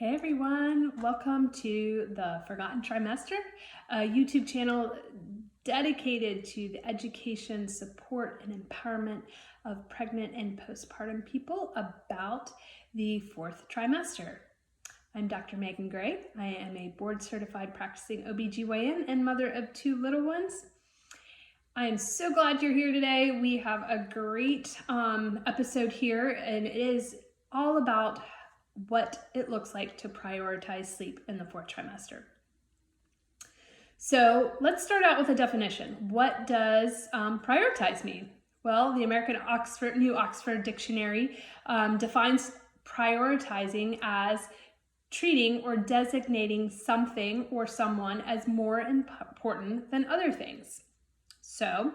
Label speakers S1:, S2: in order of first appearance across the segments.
S1: Hey everyone, welcome to the Forgotten Trimester, a YouTube channel dedicated to the education, support, and empowerment of pregnant and postpartum people about the fourth trimester. I'm Dr. Megan Gray. I am a board-certified practicing OBGYN and mother of two little ones. I am so glad you're here today. We have a great episode here, and it is all about what it looks like to prioritize sleep in the fourth trimester. So let's start out with a definition. What does prioritize mean? Well, the New Oxford Dictionary defines prioritizing as treating or designating something or someone as more important than other things. So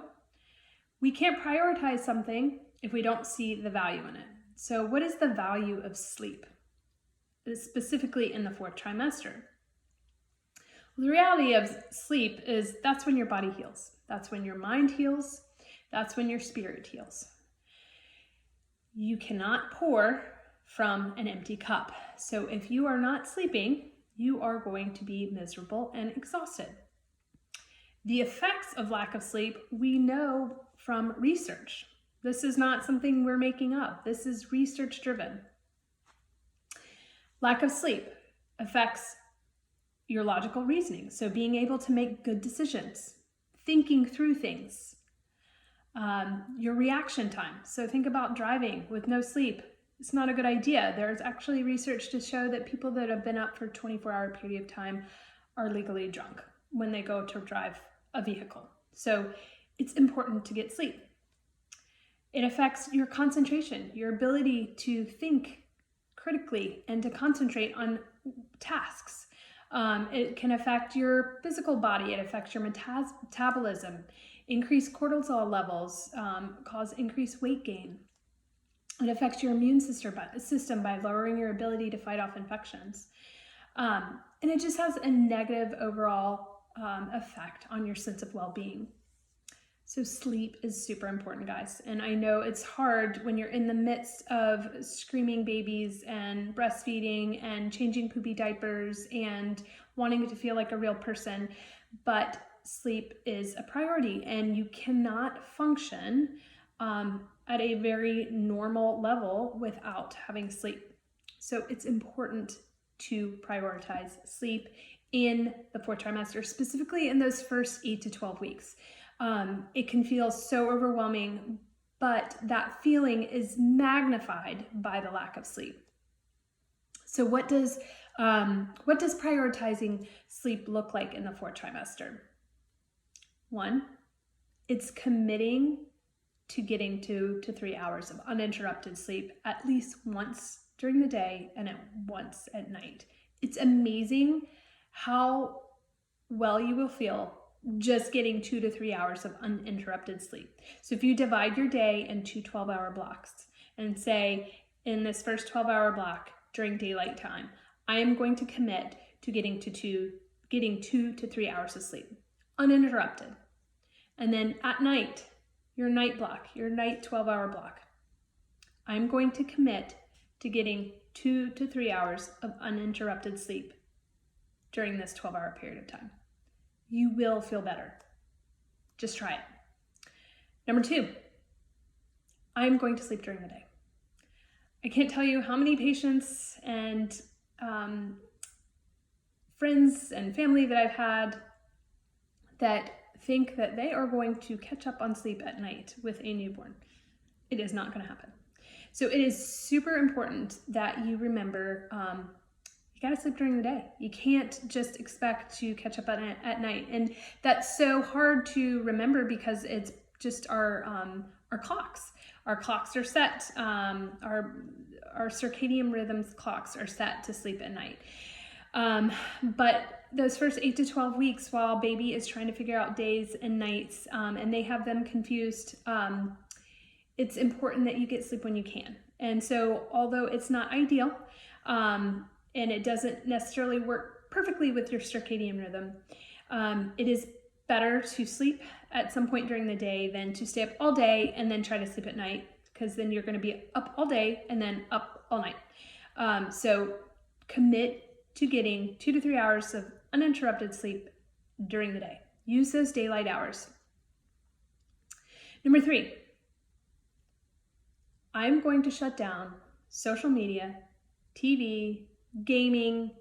S1: we can't prioritize something if we don't see the value in it. So what is the value of sleep, specifically in the fourth trimester? Well, the reality of sleep is that's when your body heals. That's when your mind heals. That's when your spirit heals. You cannot pour from an empty cup. So if you are not sleeping, you are going to be miserable and exhausted. The effects of lack of sleep, we know from research. This is not something we're making up. This is research driven. Lack of sleep affects your logical reasoning. So being able to make good decisions, thinking through things, your reaction time. So think about driving with no sleep. It's not a good idea. There's actually research to show that people that have been up for a 24-hour period of time are legally drunk when they go to drive a vehicle. So it's important to get sleep. It affects your concentration, your ability to think critically and to concentrate on tasks. It can affect your physical body. It affects your metabolism, increase cortisol levels, cause increased weight gain. It affects your immune system by lowering your ability to fight off infections. And it just has a negative overall effect on your sense of well-being. So sleep is super important, guys. And I know it's hard when you're in the midst of screaming babies and breastfeeding and changing poopy diapers and wanting to feel like a real person, but sleep is a priority and you cannot function at a very normal level without having sleep. So it's important to prioritize sleep in the fourth trimester, specifically in those first 8 to 12 weeks. It can feel so overwhelming, but that feeling is magnified by the lack of sleep. So what does prioritizing sleep look like in the fourth trimester? 1, it's committing to getting 2 to 3 hours of uninterrupted sleep at least once during the day and once at night. It's amazing how well you will feel just getting 2 to 3 hours of uninterrupted sleep. So if you divide your day into 12-hour blocks and say, in this first 12-hour block during daylight time, I am going to commit to getting 2 to 3 hours of sleep, uninterrupted. And then at night, your night block, your night 12-hour block, I'm going to commit to getting 2 to 3 hours of uninterrupted sleep during this 12-hour period of time. You will feel better. Just try it. Number 2, I'm going to sleep during the day. I can't tell you how many patients and friends and family that I've had that think that they are going to catch up on sleep at night with a newborn. It is not going to happen. So it is super important that you remember you gotta sleep during the day. You can't just expect to catch up at night. And that's so hard to remember because it's just our clocks. Our clocks are set. Our circadian rhythms clocks are set to sleep at night. But those first 8 to 12 weeks, while baby is trying to figure out days and nights, and they have them confused, it's important that you get sleep when you can. And so although it's not ideal, and it doesn't necessarily work perfectly with your circadian rhythm, it is better to sleep at some point during the day than to stay up all day and then try to sleep at night, because then you're going to be up all day and then up all night. So Commit to getting 2 to 3 hours of uninterrupted sleep during the day. Use those daylight hours. Number 3, I'm going to shut down social media, TV, gaming,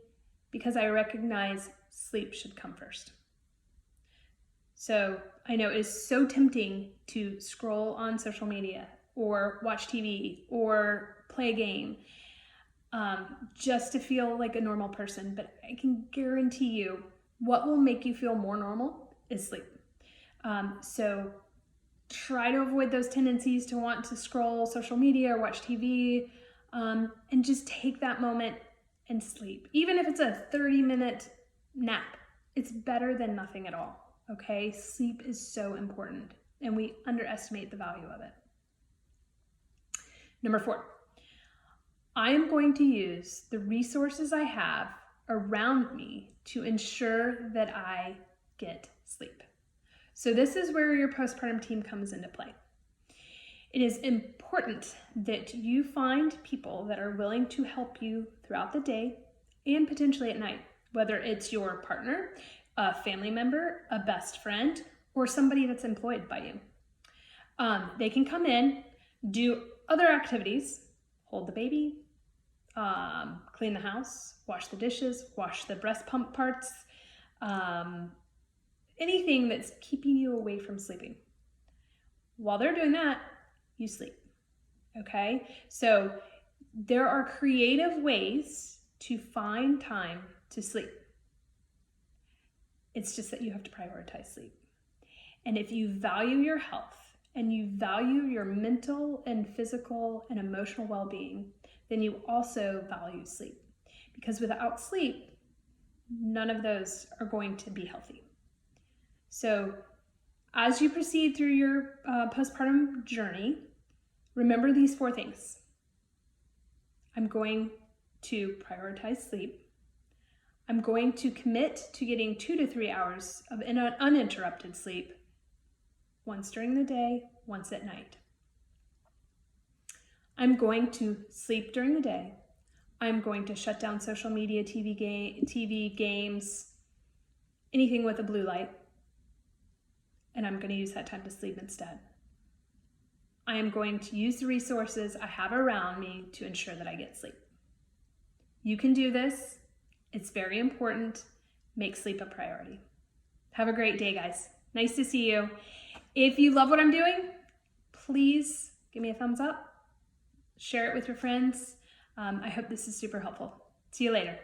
S1: because I recognize sleep should come first. So I know it is so tempting to scroll on social media or watch TV or play a game just to feel like a normal person. But I can guarantee you what will make you feel more normal is sleep. So try to avoid those tendencies to want to scroll social media or watch TV, and just take that moment and sleep. Even if it's a 30-minute nap, it's better than nothing at all. Okay, sleep is so important, and we underestimate the value of it. Number 4, I am going to use the resources I have around me to ensure that I get sleep. So this is where your postpartum team comes into play. It is important that you find people that are willing to help you throughout the day and potentially at night, whether it's your partner, a family member, a best friend, or somebody that's employed by you. They can come in, do other activities, hold the baby, clean the house, wash the dishes, wash the breast pump parts, anything that's keeping you away from sleeping. While they're doing that, you sleep, okay? So there are creative ways to find time to sleep. It's just that you have to prioritize sleep. And if you value your health and you value your mental and physical and emotional well-being, then you also value sleep. Because without sleep, none of those are going to be healthy. So as you proceed through your postpartum journey, remember these 4 things. I'm going to prioritize sleep. I'm going to commit to getting 2 to 3 hours of uninterrupted sleep, once during the day, once at night. I'm going to sleep during the day. I'm going to shut down social media, TV, games, anything with a blue light, and I'm going to use that time to sleep instead. I am going to use the resources I have around me to ensure that I get sleep. You can do this. It's very important. Make sleep a priority. Have a great day, guys. Nice to see you. If you love what I'm doing, please give me a thumbs up. Share it with your friends. I hope this is super helpful. See you later.